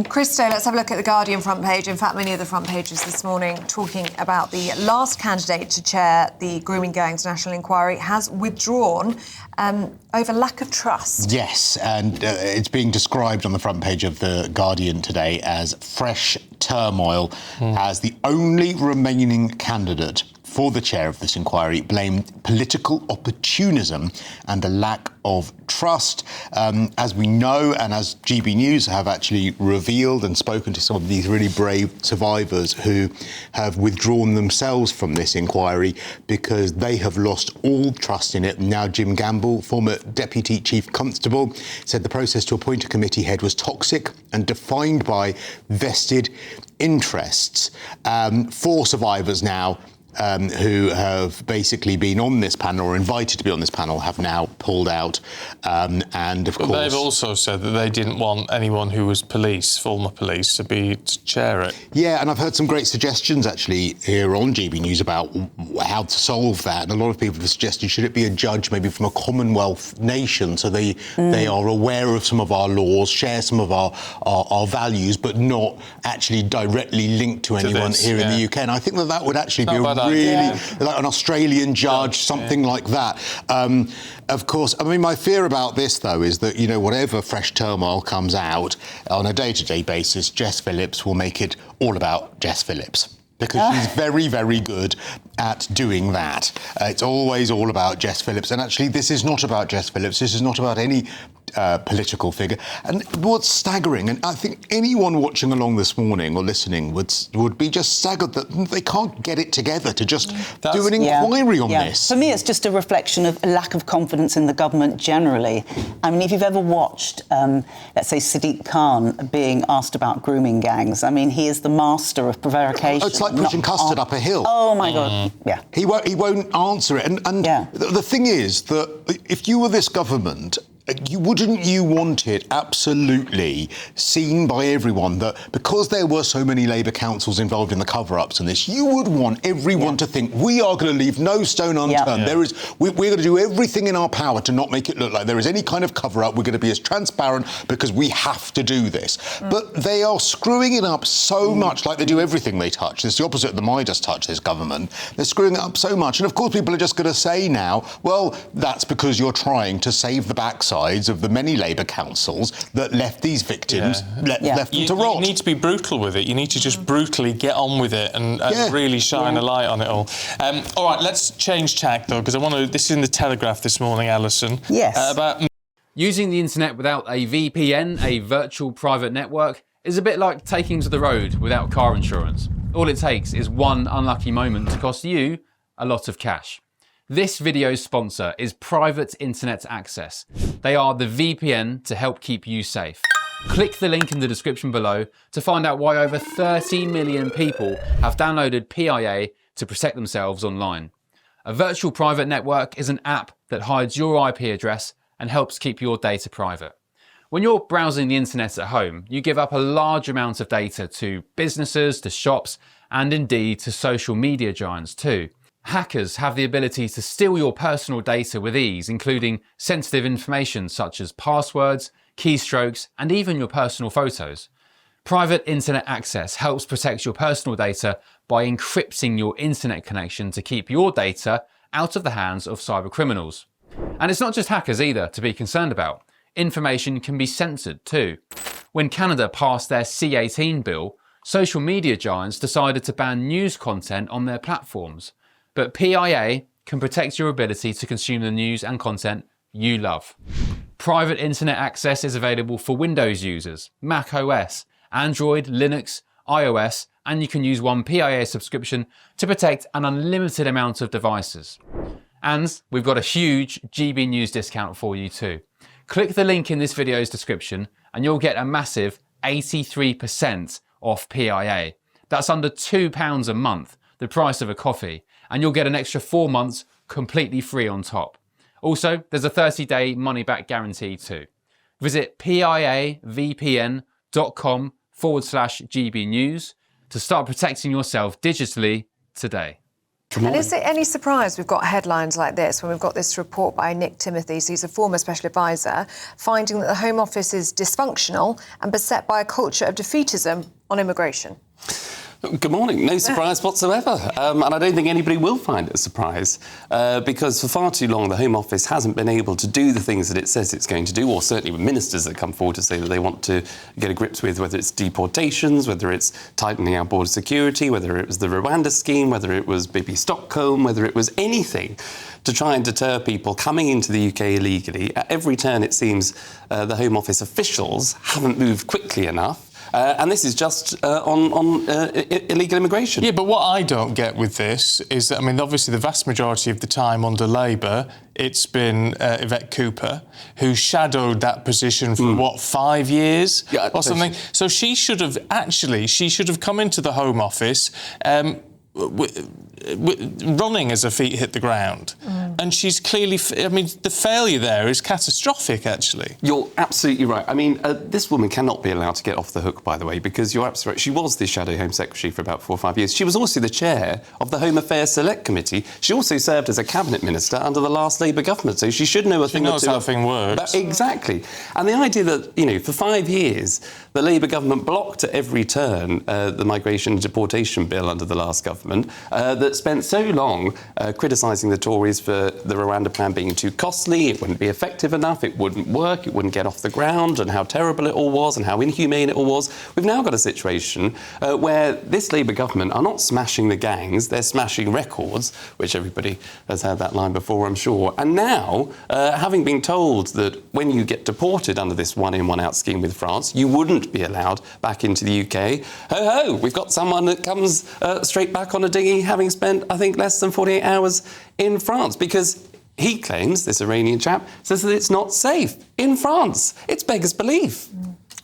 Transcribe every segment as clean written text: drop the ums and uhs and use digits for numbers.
Christo, let's have a look at the Guardian front page. In fact, many of the front pages this morning talking about the last candidate to chair the Grooming Gang's national inquiry has withdrawn over lack of trust. Yes, and it's being described on the front page of the Guardian today as fresh turmoil, as the only remaining candidate for the chair of this inquiry blamed political opportunism and a lack of trust. As we know, and as GBNews have actually revealed and spoken to some of these really brave survivors who have withdrawn themselves from this inquiry because they have lost all trust in it. Now, Jim Gamble, former Deputy Chief Constable, said the process to appoint a committee head was toxic and defined by vested interests. 4 survivors now who have basically been on this panel or invited to be on this panel have now pulled out. And of course, they've also said that they didn't want anyone who was former police, to chair it. Yeah, and I've heard some great suggestions actually here on GBNews about how to solve that. And a lot of people have suggested, should it be a judge maybe from a Commonwealth nation, so they are aware of some of our laws, share some of our values, but not actually directly linked to anyone here in the UK. And I think that would actually be like an Australian judge, something like that. Of course, I mean, my fear about this, though, is that, whatever fresh turmoil comes out on a day-to-day basis, Jess Phillips will make it all about Jess Phillips. Because she's very, very good at doing that. It's always all about Jess Phillips. And actually, this is not about Jess Phillips. This is not about any political figure. And what's staggering, and I think anyone watching along this morning or listening would be just staggered that they can't get it together to just do an inquiry on this. For me, it's just a reflection of a lack of confidence in the government generally. I mean, if you've ever watched, let's say, Sadiq Khan being asked about grooming gangs, I mean, he is the master of prevarication. It's like pushing custard up a hill. Oh, my God. Yeah. He won't answer it. And the thing is that if you were this government, wouldn't you want it absolutely seen by everyone that because there were so many Labour councils involved in the cover-ups and this, you would want everyone to think we are going to leave no stone unturned. We're going to do everything in our power to not make it look like there is any kind of cover-up. We're going to be as transparent because we have to do this. But they are screwing it up so much, like they do everything they touch. It's the opposite of the Midas touch, this government. They're screwing it up so much. And of course, people are just going to say now, well, that's because you're trying to save the backside of the many Labour councils that left these victims, left them to rot. You need to be brutal with it. You need to just brutally get on with it and really shine a light on it all. All right, let's change tack, though, because this is in the Telegraph this morning, Alison. Yes. About using the internet without a VPN, a virtual private network, is a bit like taking to the road without car insurance. All it takes is one unlucky moment to cost you a lot of cash. This video's sponsor is Private Internet Access. They are the VPN to help keep you safe. Click the link in the description below to find out why over 30 million people have downloaded PIA to protect themselves online. A virtual private network is an app that hides your IP address and helps keep your data private. When you're browsing the internet at home, you give up a large amount of data to businesses, to shops, and indeed to social media giants too. Hackers have the ability to steal your personal data with ease, including sensitive information such as passwords, keystrokes, and even your personal photos. Private Internet Access helps protect your personal data by encrypting your internet connection to keep your data out of the hands of cyber criminals. And it's not just hackers either to be concerned about. Information can be censored too. When Canada passed their C18 bill, social media giants decided to ban news content on their platforms. But PIA can protect your ability to consume the news and content you love. Private Internet Access is available for Windows users, Mac OS, Android, Linux, iOS, and you can use one PIA subscription to protect an unlimited amount of devices. And we've got a huge GBNews discount for you too. Click the link in this video's description and you'll get a massive 83% off PIA. That's under £2 a month, the price of a coffee, and you'll get an extra 4 months completely free on top. Also, there's a 30-day money-back guarantee too. Visit piavpn.com/GBNews to start protecting yourself digitally today. And is it any surprise we've got headlines like this when we've got this report by Nick Timothy's, he's a former special advisor, finding that the Home Office is dysfunctional and beset by a culture of defeatism on immigration? Good morning. No surprise whatsoever. And I don't think anybody will find it a surprise because for far too long the Home Office hasn't been able to do the things that it says it's going to do, or certainly with ministers that come forward to say that they want to get a grips with, whether it's deportations, whether it's tightening our border security, whether it was the Rwanda scheme, whether it was Baby Stockholm, whether it was anything to try and deter people coming into the UK illegally. At every turn, it seems the Home Office officials haven't moved quickly enough. And this is just on illegal immigration. Yeah, but what I don't get with this is that, I mean, obviously the vast majority of the time under Labour, it's been Yvette Cooper, who shadowed that position for, 5 years or something? So she should have come into the Home Office running as her feet hit the ground. And she's clearly, I mean, the failure there is catastrophic, actually. You're absolutely right. I mean, this woman cannot be allowed to get off the hook, by the way, because you're absolutely right. She was the Shadow Home Secretary for about 4 or 5 years. She was also the chair of the Home Affairs Select Committee. She also served as a cabinet minister under the last Labour government, so she should know a thing or two. She knows how a thing works. Exactly. And the idea that, you know, for 5 years, the Labour government blocked at every turn the migration and deportation bill under the last government, that spent so long criticising the Tories for the Rwanda plan being too costly, it wouldn't be effective enough, it wouldn't work, it wouldn't get off the ground, and how terrible it all was and how inhumane it all was. We've now got a situation where this Labour government are not smashing the gangs, they're smashing records, which everybody has heard that line before, I'm sure. And now, having been told that when you get deported under this one-in, one-out scheme with France, you wouldn't be allowed back into the UK, ho-ho, we've got someone that comes straight back on a dinghy having spent, I think, less than 48 hours in France, because he claims, this Iranian chap, says that it's not safe in France. It's beggars belief.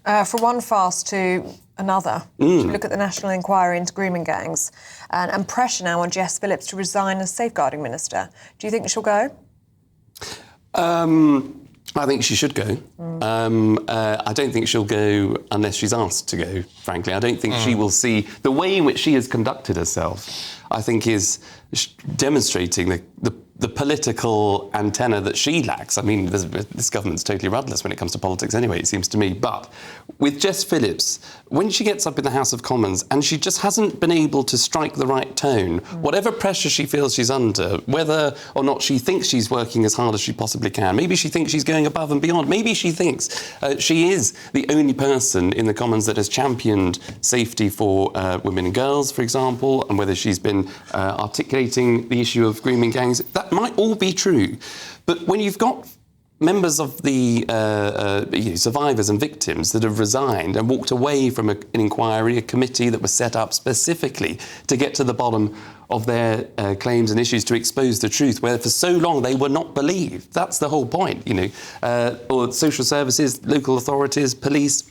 From one fast to another, look at the national inquiry into grooming gangs and pressure now on Jess Phillips to resign as safeguarding minister. Do you think she'll go? I think she should go. I don't think she'll go unless she's asked to go, frankly. I don't think she will see... The way in which she has conducted herself, I think, is demonstrating the political antenna that she lacks. I mean, this government's totally rudderless when it comes to politics anyway, it seems to me. But with Jess Phillips, when she gets up in the House of Commons and she just hasn't been able to strike the right tone, whatever pressure she feels she's under, whether or not she thinks she's working as hard as she possibly can, maybe she thinks she's going above and beyond, maybe she thinks she is the only person in the Commons that has championed safety for women and girls, for example, and whether she's been articulating the issue of grooming gangs, that might all be true. But when you've got members of the survivors and victims that have resigned and walked away from an inquiry, a committee that was set up specifically to get to the bottom of their claims and issues, to expose the truth, where for so long they were not believed. That's the whole point, you know. Or social services, local authorities, police,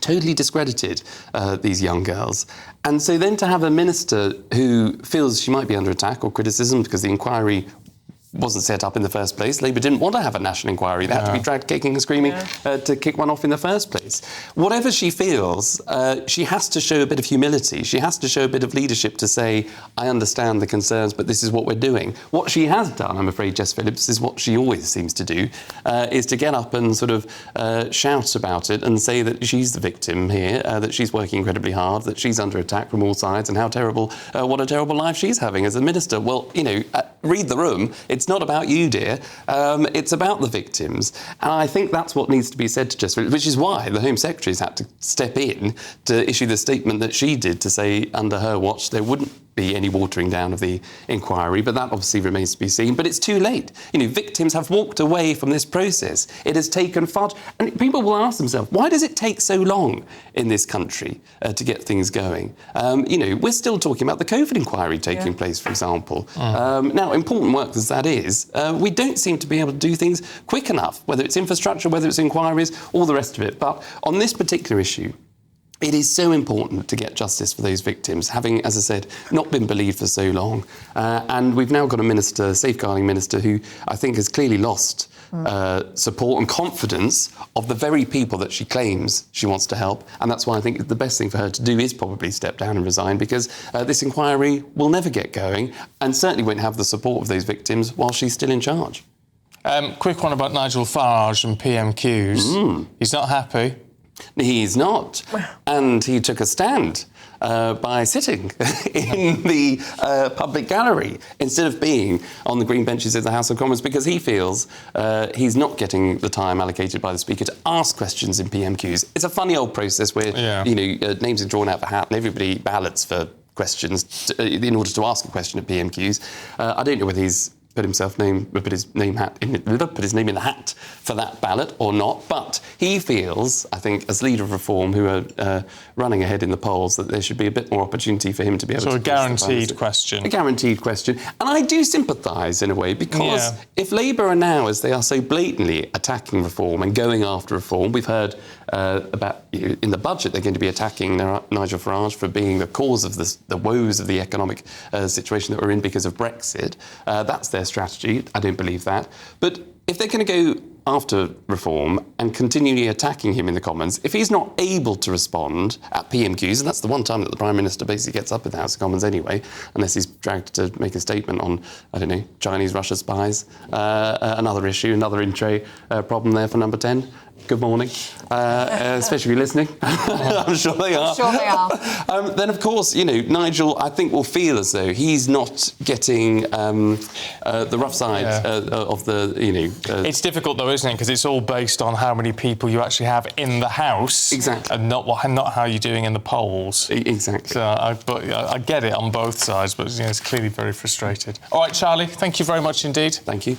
totally discredited these young girls. And so then to have a minister who feels she might be under attack or criticism because the inquiry wasn't set up in the first place. Labour didn't want to have a national inquiry. They had to be dragged kicking and screaming to kick one off in the first place. Whatever she feels, she has to show a bit of humility. She has to show a bit of leadership to say, I understand the concerns, but this is what we're doing. What she has done, I'm afraid, Jess Phillips, is what she always seems to do, is to get up and sort of shout about it and say that she's the victim here, that she's working incredibly hard, that she's under attack from all sides, and how terrible, what a terrible life she's having as a minister. Well, you know, read the room. It's not about you, dear. It's about the victims. And I think that's what needs to be said to Jess Phillips, which is why the Home Secretary's had to step in to issue the statement that she did to say under her watch there wouldn't be any watering down of the inquiry, but that obviously remains to be seen. But it's too late. You know, victims have walked away from this process. It has taken far... And people will ask themselves, why does it take so long in this country to get things going? You know, we're still talking about the COVID inquiry taking place, for example. Now, important work as that is, we don't seem to be able to do things quick enough, whether it's infrastructure, whether it's inquiries, all the rest of it. But on this particular issue, it is so important to get justice for those victims, having, as I said, not been believed for so long. And we've now got a minister, safeguarding minister, who I think has clearly lost support and confidence of the very people that she claims she wants to help. And that's why I think the best thing for her to do is probably step down and resign, because this inquiry will never get going and certainly won't have the support of those victims while she's still in charge. Quick one about Nigel Farage and PMQs. He's not happy. He's not. And he took a stand by sitting in the public gallery instead of being on the green benches of the House of Commons, because he feels he's not getting the time allocated by the Speaker to ask questions in PMQs. It's a funny old process where, names are drawn out of a hat and everybody ballots for questions in order to ask a question at PMQs. I don't know whether he's put his name in the hat for that ballot or not, but he feels, I think, as leader of Reform, who are running ahead in the polls, that there should be a bit more opportunity for him to be able to... So a guaranteed question. A guaranteed question. And I do sympathise in a way, because if Labour are now, as they are so blatantly attacking Reform and going after Reform, we've heard about, in the budget, they're going to be attacking Nigel Farage for being the cause of the woes of the economic situation that we're in because of Brexit. That's their strategy. I don't believe that. But if they're going to go after Reform and continually attacking him in the Commons, if he's not able to respond at PMQs, and that's the one time that the Prime Minister basically gets up in the House of Commons anyway, unless he's dragged to make a statement on, I don't know, Chinese Russia spies, another issue, another in-tray problem there for number 10. Good morning, especially if you're listening. I'm sure they are. Then, of course, Nigel, I think, will feel as though he's not getting the rough side of the, It's difficult, though, isn't it? Because it's all based on how many people you actually have in the House. Exactly. And not how you're doing in the polls. Exactly. So I get it on both sides, but it's clearly very frustrated. All right, Charlie, thank you very much indeed. Thank you.